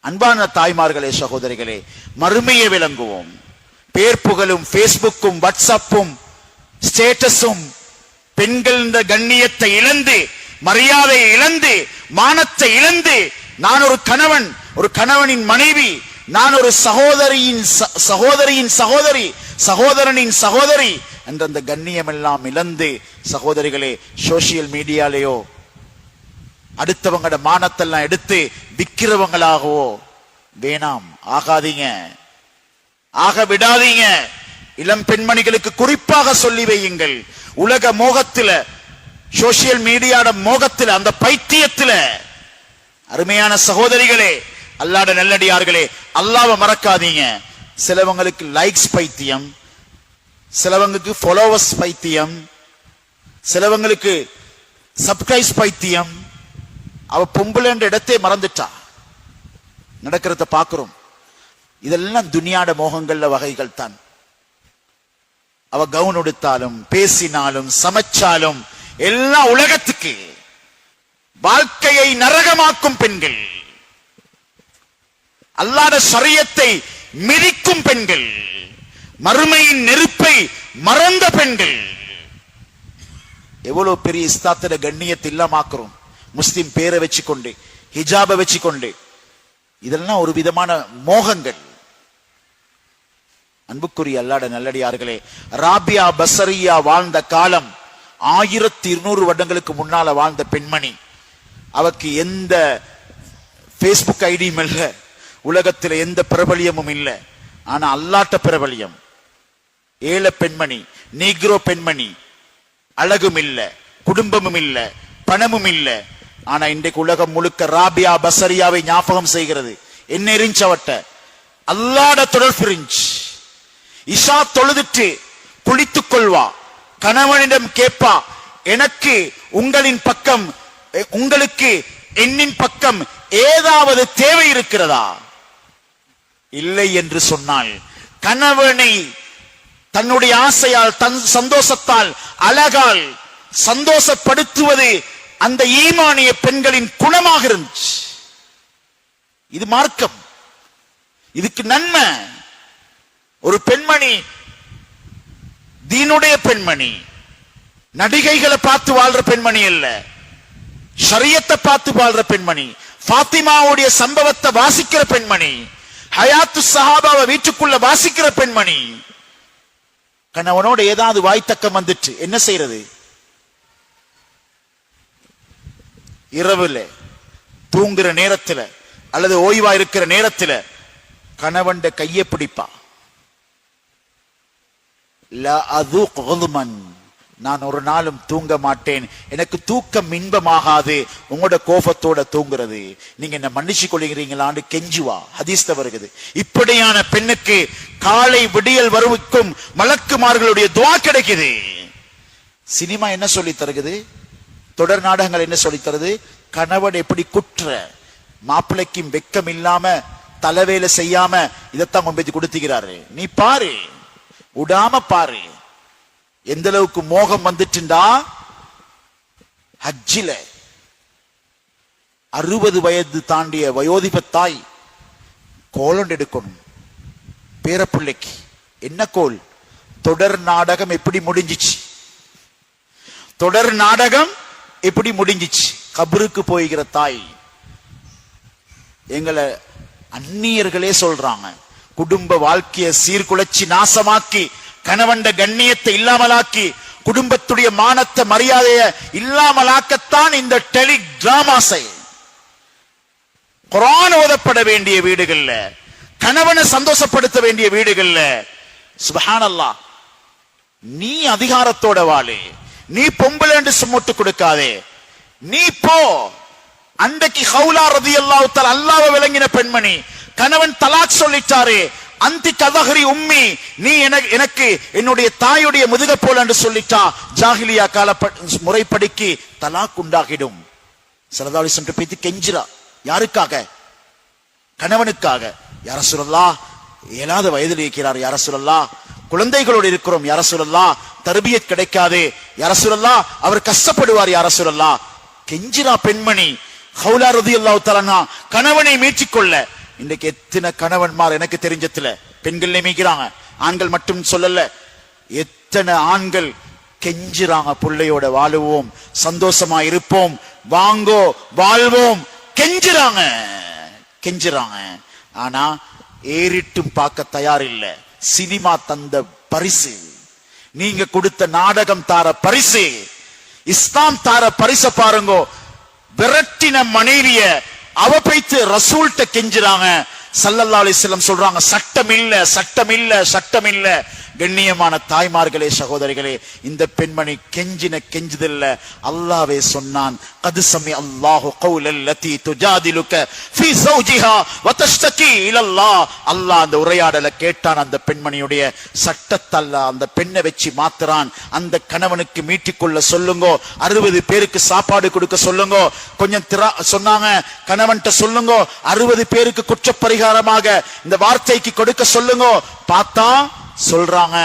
அன்பான தாய்மார்களே, சகோதரிகளே, மறுமையை விளங்குவோம். பேர் புகழும் பேஸ்புக்கும் வாட்ஸ்அப்பும் ஸ்டேட்டஸும் பெண்கள் கண்ணியத்தை இழந்து, மரியாதையை இழந்து, மானத்தை இழந்து, நான் ஒரு கணவன், ஒரு கணவனின் மனைவி, நான் ஒரு சகோதரியின் சகோதரி, சகோதரனின் சகோதரி என்ற அந்த கண்ணியம் எல்லாம் இழந்து, சகோதரிகளே, சோசியல் மீடியாலேயோ அடுத்தவங்களோட மானத்தெல்லாம் எடுத்து விக்கிறவங்களாகவோ வேணாம், ஆகாதீங்க, ஆக விடாதீங்க. இளம் பெண்மணிகளுக்கு குறிப்பாக சொல்லி வையுங்கள். உலக மோகத்தில, சோசியல் மீடியாட மோகத்தில, அந்த பைத்தியத்தில, அருமையான சகோதரிகளே, அல்லாஹ்வுடைய நல்லடியார்களே, அல்லாஹ்வை மறக்காதீங்க. சிலவங்களுக்கு லைக்ஸ் பைத்தியம், சிலவங்களுக்கு ஃபாலோவர்ஸ் பைத்தியம், சிலவங்களுக்கு சப்ஸ்கிரைப் பைத்தியம். அவ பொம்புலன்ற இடத்தை மறந்துட்டா. நடக்கிறத பாக்குறோம். இதெல்லாம் துனியாட மோகங்கள்ல வகைகள் தான். அவ கவுன் உடுத்தாலும், பேசினாலும், சமைச்சாலும் எல்லா உலகத்துக்கு வாழ்க்கையை நரகமாக்கும் பெண்கள், அல்லாஹ்வுடைய ஷரியத்தை மிதிக்கும் பெண்கள், மறுமையின் நெருப்பை மறந்த பெண்கள். எவ்வளவு பெரிய இஸ்லாத்தோட கண்ணியத்தை இல்லாமக்கிறோம். முஸ்லிம் பேரை வச்சுக்கொண்டு, ஹிஜாபை வச்சுக்கொண்டு, இதெல்லாம் ஒரு விதமான மோகங்கள். அன்புக்குரிய அல்லாஹ்வுடைய நல்லடியார்களே, ராபியா பஸரியா வாழ்ந்த காலம் 1200 வருடங்களுக்கு முன்னால வாழ்ந்த பெண்மணி. அவருக்கு எந்த பேஸ்புக் ஐடியும் இல்ல, உலகத்தில் எந்த பிரபலியமும் இல்லை. ஆனா அல்லாட்ட பிரபலியம். ஏழை பெண்மணி, நீக்ரோ பெண்மணி, அழகும் இல்ல, குடும்பமும் இல்ல, பணமும் இல்ல. ஆனா இன்றைக்கு உலகம் முழுக்க ராபியா பஸரியாவை ஞாபகம் செய்கிறது. என்ன இருந்துச்சு அவட்ட? அல்லாஹ்வுடைய தொடர்பு இருந்துச்சு. இஷா தொழுதுட்டு குளித்துக் கொள்வா, கணவனிடம் கேட்பா, எனக்கு உங்களின் பக்கம், உங்களுக்கு என்னின் பக்கம் ஏதாவது தேவை இருக்கிறதா? இல்லை என்று சொன்னால் கணவனை தன்னுடைய ஆசையால், தன் சந்தோஷத்தால், அழகால் சந்தோஷப்படுத்துவது அந்த ஈமானிய பெண்களின் குணமாக இருந்துச்சு. இது மார்க்கம், இதுக்கு நன்மை. ஒரு பெண்மணி, தீனுடைய பெண்மணி, நடிகைகளை பார்த்து வாழ்ற பெண்மணி அல்ல, ஷரியத்தை பார்த்து வாழ்ற பெண்மணி, ஃபாத்திமாவுடைய சம்பவத்தை வாசிக்கிற பெண்மணி, ஹயாத்து சஹாபாவை வீட்டுக்குள்ள வாசிக்கிற பெண்மணி. கணவனோட ஏதாவது வாய்த்தக்கம் வந்துட்டு என்ன செய்யறது? இரவுல தூங்குற நேரத்துல அல்லது ஓய்வா இருக்கிற நேரத்துல கணவன் கையை பிடிப்பா. நான் ஒரு நாளும் தூங்க மாட்டேன், எனக்கு தூக்கம் இன்பமாகாது உங்களோட கோபத்தோட தூங்குறது, நீங்க என்ன மன்னிச்சு கொள்கிறீங்களான்னு கெஞ்சுவா. ஹதீஸ்ல வருகிறது. இப்படியான பெண்ணுக்கு காலை விடியல் வருவதற்கும் மலக்குமார்களுடைய துஆ கிடைக்குது. சினிமா என்ன சொல்லி தருகிறது? தொடர் நாடகங்கள் என்ன சொல்லி தருது? கணவன் எப்படி குற்ற, மாப்பிள்ளைக்கும் வெக்கம் இல்லாம தலைவேலை செய்யாம இதைத்தான் கொண்டு கொடுத்துக்கிறாரு. நீ பாரு, விடாம பாரு. எந்த அளவுக்கு மோகம் வந்துட்டுண்டா, ஹஜ்ஜில 60 வயது தாண்டிய வயோதிப தாய் கோலம் எடுக்கணும் பேரப்பிள்ளைக்கு. என்ன கோல்? தொடர் நாடகம் எப்படி முடிஞ்சிச்சு? தொடர் நாடகம் எப்படி முடிஞ்சிச்சு? கபருக்கு போய்கிற தாய். எங்களை அந்நியர்களே சொல்றாங்க, குடும்ப வாழ்க்கையை சீர்குலைச்சி நாசமாக்கி, கணவண்ட கண்ணியத்தை இல்லாமலாக்கி, குடும்பத்துடைய மானத்தை மரியாதையை இல்லாமலாக்கத்தான் இந்த டெலி டிராமாஸை. குர்ஆன் ஓதப்பட வேண்டிய வீடுகள்ல, கணவனை சந்தோஷப்படுத்த வேண்டிய வீடுகள்ல, சுப்ஹானல்லாஹ், நீ அதிகாரத்தோட வாழு, நீ பொம்பளை என்று சுமட்டு கொடுக்காதே, நீ போ. அன்றைக்கு ஹவுலா ரலியல்லாஹு தஆலா அல்லாஹ்வை விளங்கின பெண்மணி, கணவன் தலாக் சொல்லிட்டாரு, அந்தி கதஹரி உம்மி, நீ எனக்கு என்னுடைய தாயுடைய முதுக போல என்று சொல்லிட்டா, ஜாஹிலியா கால முறைப்படிக்கு தலாக் உண்டாகிடும். ஸல்லல்லாஹு அலைஹி வஸல்லம் பேசி கெஞ்சிரா. யாருக்காக? கணவனுக்காக. யா ரசூலல்லாஹ், 7வது வயதில் இருக்கிறார் யா ரசூலல்லாஹ், குழந்தைகளோடு இருக்கிறோம் யா ரசூலல்லாஹ், தர்பியத் கிடைக்காது யா ரசூலல்லாஹ், அவர் கஷ்டப்படுவார் யா ரசூலல்லாஹ். கெஞ்சிரா பெண்மணி. ஹவுலா ரலியல்லாஹு தஆலா கணவனை மீட்டிக்கொள்ள, இன்றைக்கு எத்தனை கணவன்மார் எனக்கு தெரிஞ்சதுல பெண்கள் நியமிக்கிறாங்க, ஆண்கள் மட்டும் சொல்லல, எத்தனை ஆண்கள் கெஞ்சுறாங்க, பிள்ளையோட வாழுவோம், சந்தோஷமா இருப்போம், வாங்கோ வாழ்வோம், கெஞ்சுறாங்க. ஆனா ஏறிட்டும் பார்க்க தயார் இல்ல. சினிமா தந்த பரிசு, நீங்க கொடுத்த நாடகம் தார பரிசு, இஸ்லாம் தார பரிச பாருங்கோ. விரட்டின மனைவிய அவ பைத்து ரசூல்ட்ட கெஞ்சுறாங்க. ஸல்லல்லாஹு அலைஹி வஸல்லம் சொல்றாங்க, சட்டம் இல்ல, சட்டம் இல்ல, சட்டம் இல்ல. கண்ணியமான தாய்மார்களே, சகோதரிகளே, இந்த பெண்மணி கெஞ்சுதல்ல, அல்லாஹ்வே சொன்னான், கத் சமி அல்லாஹு கௌலல் லதி துஜாதிலுக ஃபீ ஸௌஜிஹா வ தஷ்தகி இலல்லாஹ். அல்லாஹ் அந்த உரையாடலை கேட்டான். அந்த பெண்மணியுடைய சட்டத்தை அந்த பெண்ணை வச்சு மாத்துறான். அந்த கணவனுக்கு மீட்டிக்கொள்ள சொல்லுங்க, 60 பேருக்கு சாப்பாடு கொடுக்க சொல்லுங்க. கொஞ்சம் சொன்னாங்க, கணவன்கிட்ட சொல்லுங்க, 60 பேருக்கு குற்றப்பரிகாரமாக இந்த வார்த்தைக்கு கொடுக்க சொல்லுங்க. பார்த்தா சொல்றாங்க,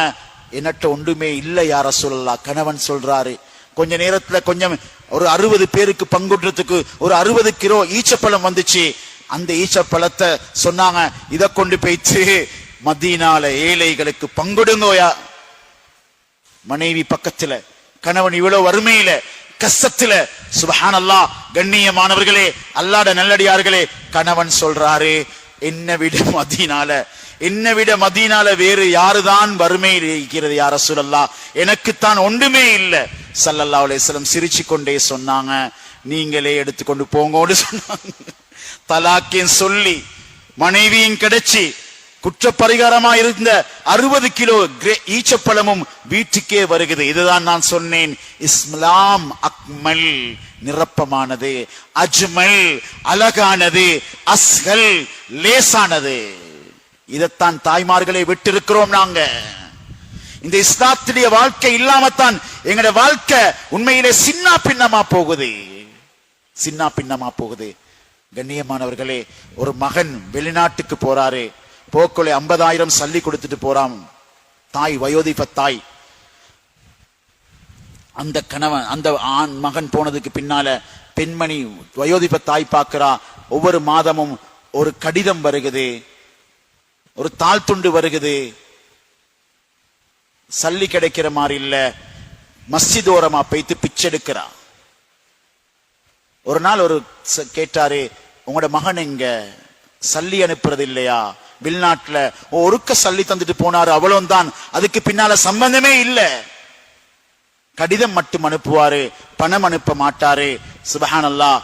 என்னட்ட ஒன்றுமே இல்ல யா ரசூலல்லாஹ். கணவன் சொல்றாரு, கொஞ்ச நேரத்துல கொஞ்சம் ஒரு 60 பேருக்கு பங்குடுறதுக்கு ஒரு 60 கிலோ ஈச்சப்பழம் வந்துச்சு. அந்த ஈச்சப்பழத்தை சொன்னாங்க, இத கொண்டு போயிட்டு மதீனால ஏழைகளுக்கு பங்குடுங்கோயா. மனைவி பக்கத்துல, கணவன் இவ்வளவு வறுமையில கஷ்டத்துல. சுப்ஹானல்லாஹ். கண்ணியமானவர்களே, அல்லாஹ்வுடைய நல்லடியார்களே, கணவன் சொல்றாரு, என்னை விட மதீனால வேறு யாருதான் வறுமையில் இருக்கிறது யா ரசூலல்லாஹ், எனக்குத்தான் ஒன்றுமே இல்லை. ஸல்லல்லாஹு அலைஹி வஸல்லம் சிரிச்சு கொண்டே சொன்னாங்க, நீங்களே எடுத்துக்கொண்டு போங்கோடு சொன்னாங்க. தலாக்கின் சொல்லி மனைவியும் கிடைச்சி குற்றப்பரிகாரமா இருந்த 60 கிலோ ஈச்சப்பழமும் வீட்டுக்கே வருகிறது. இதுதான் நான் சொன்னேன், இஸ்லாம் அக்மல் நிரப்பமானது, அஜ்மல் அழகானது, அஸ்கல் லேசானது. இதைத்தான் தாய்மார்களை விட்டிருக்கிறோம் நாங்க. இந்த இஸ்லாத்துடைய வாழ்க்கை இல்லாமத்தான் எங்கட வாழ்க்கை உண்மையிலே சின்ன பின்னமா போகுது. கண்ணியமானவர்களே, ஒரு மகன் வெளிநாட்டுக்கு போறாரு, போக்குள்ள 50,000 சல்லி கொடுத்துட்டு போறான். தாய், வயோதிப தாய். அந்த கணவன், அந்த ஆண் மகன் போனதுக்கு பின்னால பெண்மணி வயோதிப தாய் பார்க்கிறா, ஒவ்வொரு மாதமும் ஒரு கடிதம் வருகிறது, ஒரு தாள் துண்டு வருகிறது. சல்லி கிடைக்கிற மாதிரி இல்ல, மஸ்ஜிதோரமா போய்த்து பிச்செடுக்கிறா. ஒரு நாள் ஒரு கேட்டாரு, உங்களோட மகன் எங்க, சல்லி அனுப்புறது இல்லையா? வெளிநாட்டுல ஒருக்க சல்லி தந்துட்டு போனாரு, அவ்வளவு தான், அதுக்கு பின்னால சம்பந்தமே இல்ல. கடிதம் மட்டும் அனுப்புவாரு, பணம் அனுப்ப மாட்டாரு. சுப்ஹானல்லாஹ்.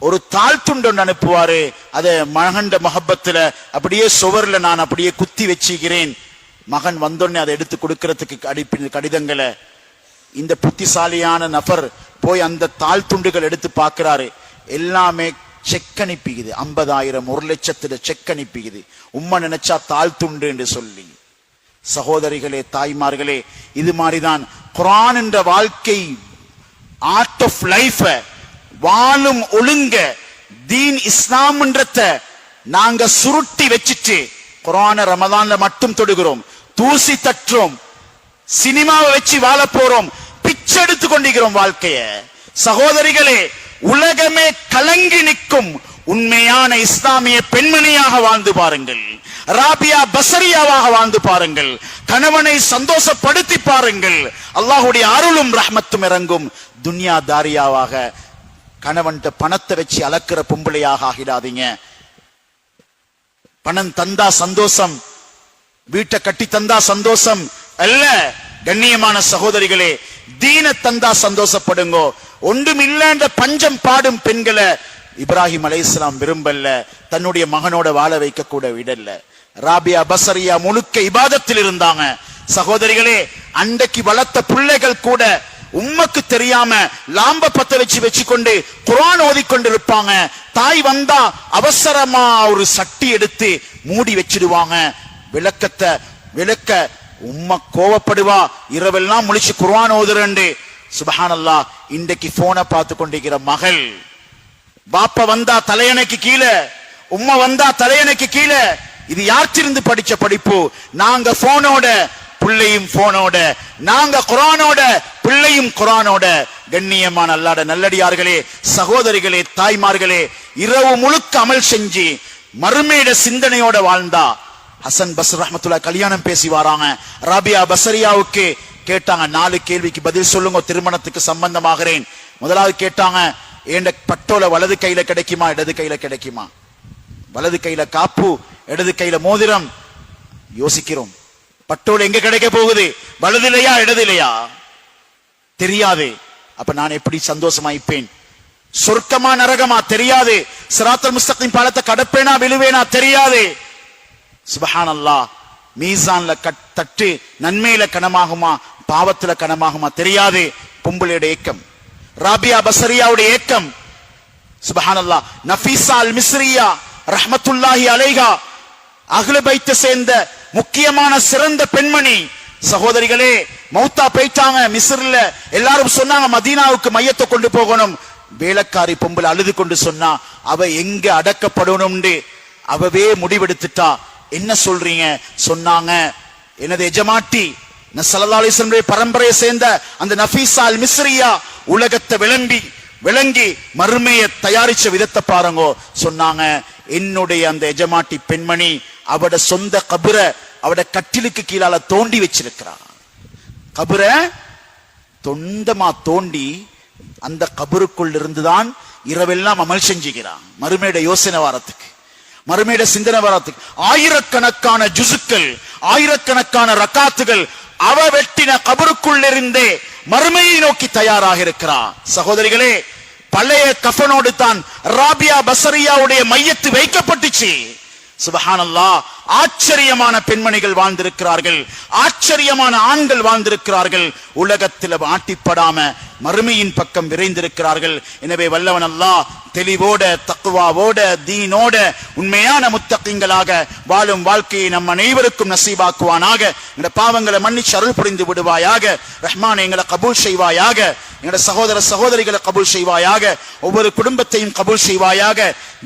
ஒரு தாழ் துண்டு அனுப்புவாரு, அத மகண்ட மஹப்பத்துல அப்படியே சுவர்ல நான் அப்படியே குத்தி வச்சுக்கிறேன். மகன் வந்தோடனே அதை எடுத்து கொடுக்கறதுக்கு கடிதங்களை இந்த புத்திசாலியான நபர் போய் அந்த தாழ் துண்டுகள் எடுத்து பார்க்கிறாரு. எல்லாமே செக் அனுப்பிக்குது, 50,000 1 லட்சத்துல செக் அனுப்பிக்குது. உம்மா நினைச்சா தாழ் துண்டு என்று சொல்லி. சகோதரிகளே, தாய்மார்களே, இது மாதிரிதான் குர்ஆன் என்ற வாழ்க்கை, ஆர்ட் ஆஃப் லைஃப், வாழும் ஒழுங்க தீன் இஸ்லாம்ன்றத நாங்க சுருட்டி வச்சிட்டு குர்ஆனை ரமதான்ல மட்டும் தொடுகிறோம், தூசி தட்டுறோம், சினிமாவை வச்சு வாழ போறோம், பிச்சை எடுத்து கொண்டிருக்கிறோம் வாழ்க்கைய. சகோதரிகளே, உலகமே கலங்கி நிற்கும் உண்மையான இஸ்லாமிய பெண்மணியாக வாழ்ந்து பாருங்கள், ராபியா பசரியாவாக வாழ்ந்து பாருங்கள், கணவனை சந்தோஷப்படுத்தி பாருங்கள். அல்லாஹ்வுடைய அருளும் ரஹ்மத்தும் இறங்கும். துன்யா தாரியாவாக கணவன்ட்ட பணத்தை வச்சு அளக்கிற பொம்பளையாக ஆகிடாதீங்க. பணம் தந்தா சந்தோஷம், வீட்டை கட்டி தந்தா சந்தோஷம் அல்ல. கண்ணியமான சகோதரிகளே, தீன தந்தா சந்தோஷப்படுங்கோ. ஒன்றும் இல்லைன்ற பஞ்சம் பாடும் பெண்களை இப்ராஹிம் அலைஹிஸ்ஸலாம் விரும்பல்ல, தன்னுடைய மகனோட வாழ வைக்க கூட விடல. ராபியா பசரியா முழுக்க இபாதத்தில் இருந்தாங்க. சகோதரிகளே, அன்றைக்கு வளர்த்த பிள்ளைகள் கூட உம்மக்கு தெரியாம லாம்ப பத்த வச்சுக்கொண்டு குர்ஆன் ஓதிக்கொண்டிருப்பாங்க. தாய் வந்தா அவசரமா ஒரு சட்டி எடுத்து மூடி வச்சிடுவாங்க. விளக்க உம்மா கோவப்படுவா, இரவெல்லாம் முழிச்சு குர்ஆன் ஓதுறேன்னு. சுப்ஹானல்லாஹ். இன்றைக்கு போனை பார்த்து கொண்டிருக்கிற மகள், பாப்பா வந்தா தலையணைக்கு கீழே, உம்மா வந்தா தலையணைக்கு கீழே. இது யார்த்திருந்து படிச்ச படிப்பு? நாங்க போனோட பிள்ளையும் போனோட, நாங்க குர்ஆனோட பிள்ளையும் குர்ஆனோட. கண்ணியமான அல்லாஹ்வுடைய நல்லடியார்களே, சகோதரிகளே, தாய்மார்களே, இரவு முழுக்க அமல் செஞ்சு மறுமையிட சிந்தனையோட வாழ்ந்தா. ஹசன் பஸ்ர் ரஹ்மத்துல்லாஹி கல்யாணம் பேசி வராங்க. ராபியா பஸ்ரியாவுக்கு கேட்டாங்க, 4 கேள்விக்கு பதில் சொல்லுங்க, திருமணத்துக்கு சம்பந்தமாகிறேன். முதலாவது கேட்டாங்க, ஏண்ட பட்டோல வலது கையில கிடைக்குமா இடது கையில கிடைக்குமா? வலது கையில காப்பு, இடது கையில மோதிரம். யோசிக்கிறோம், பட்டோல எங்க கிடைக்க போகுது? வலதிலையா இடதிலையா? தெரியாது. அப்ப நான் எப்படி சந்தோஷமாயிப்பேன்? சொர்க்கமா நரகமா தெரியாது. சிராத்தல் முஸ்தகீம் பாலத்தை கடப்பேனா விழுவேனா தெரியாது. சுப்ஹானல்லாஹ். மீசான்ல தட்டு நன்மையில கணமாகுமா பாவத்துல கணமாகுமா தெரியாது. பொம்பளையோட ஏக்கம், ராபியா பஸ்ரியாவுடைய ஏக்கம். சுப்ஹானல்லாஹ். நஃபீஸா அல் மிஸ்ரியா ரஹ்மத்துல்லாஹி அலைஹா அஹ்ல பைத்தை சேர்ந்த முக்கியமான சிறந்த பெண்மணி. சகோதரிகளே, மௌத்தா போயிட்டாங்க மிஸ்ர்ல. எல்லாரும் சொன்னாங்க மதீனாவுக்கு மையத்தை கொண்டு போகணும். வேலைக்காரி பொம்பளை அழுது கொண்டு சொன்னா, அவ எங்க அடக்கப்படணும்னு அவவே முடிவெடுத்துட்டா. என்ன சொல்றீங்க? சொன்னாங்க, எனது எஜமாட்டி ஸல்லல்லாஹு அலைஹி வஸல்லம் பரம்பரையை சேர்ந்த அந்த நஃபீஸா அல் மிஸ்ரியா உலகத்தை விளங்கி மறுமையை தயாரிச்ச விதத்தை பாருங்க. சொன்னாங்க, என்னுடைய அந்த எஜமாட்டி பெண்மணி அவட சொந்த கபர அவட கட்டிலுக்கு கீழால தோண்டி வச்சிருக்கிறார். கபர தொண்டமா தோண்டி அந்த கபருக்குள் இருந்துதான் இரவெல்லாம் அமல் செஞ்சுகிறான். மறுமையோட யோசனை வாரத்துக்கு, மறுமையோட சிந்தனை வாரத்துக்கு ஆயிரக்கணக்கான ஜுசுக்கள், ஆயிரக்கணக்கான ரக்காத்துகள் அவ வெட்டின கபருக்குள் இருந்தே மறுமையை நோக்கி தயாராக இருக்கிறார். சகோதரிகளே, பழைய கஃபனோடு தான் ராபியா பஸ்ரியாவுடைய மையத்து வைக்கப்பட்டுச்சு. சுப்ஹானல்லாஹ். ஆச்சரியமான பெண்மணிகள் வாழ்ந்திருக்கிறார்கள், ஆச்சரியமான ஆண்கள் வாழ்ந்திருக்கிறார்கள். உலகத்தில் ஆட்டிப்படாம மறுமையின் பக்கம் விரைந்திருக்கிறார்கள். எனவே வல்லவன் அல்லாஹ் தெளிவோட தக்வாவோட தீனோட உண்மையான முத்தகீங்களாக வாழும் வாழ்க்கையை நம் அனைவருக்கும் நசீபாக்குவானாக. எங்களோட பாவங்களை மன்னிச்சு அருள் புரிந்து விடுவாயாக. ரஹ்மான், எங்களை கபூல் செய்வாயாக. எங்களோட சகோதர சகோதரிகளை கபூல் செய்வாயாக. ஒவ்வொரு குடும்பத்தையும் கபூல் செய்வாயாக.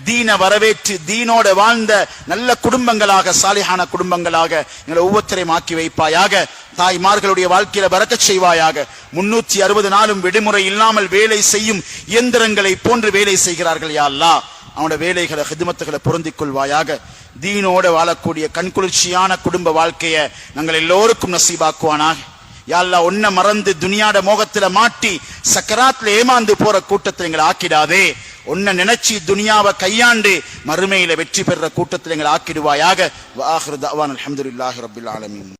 தீன வரவேற்று தீனோட வாழ்ந்த நல்ல குடும்பங்களாக, சாலிஹான குடும்பங்களாக எங்களை ஒவ்வொருத்தரையும் ஆக்கி வைப்பாயாக. தாய்மார்களுடைய வாழ்க்கையில பரக்கத் செய்வாயாக. 360 நாளும் விடுமுறை இல்லாமல் வேலை செய்யும் இயந்திரங்களை போன்று வேலை செய்கிறார்கள். யா அல்லாஹ், அவனோட வேலைகளை ஹிதுமத்துகளை பொருந்திக் கொள்வாயாக. தீனோட வாழக்கூடிய கண்குளிர்ச்சியான குடும்ப வாழ்க்கையை நாங்கள் எல்லோருக்கும் நசீபாக்குவானாக. யா அல்லாஹ், ஒன்ன மறந்து துனியாட மோகத்துல மாட்டி சக்கராத்ல ஏமாந்து போற கூட்டத்தில் எங்களை ஆக்கிடாதே. ஒன்ன நினைச்சு துனியாவை கையாண்டு மறுமையில வெற்றி பெற கூட்டத்தில் எங்களை ஆக்கிடுவாயாக. வ ஆகிரு தஅவானா அல்ஹம்துலில்லாஹி ரப்பில் ஆலமீன்.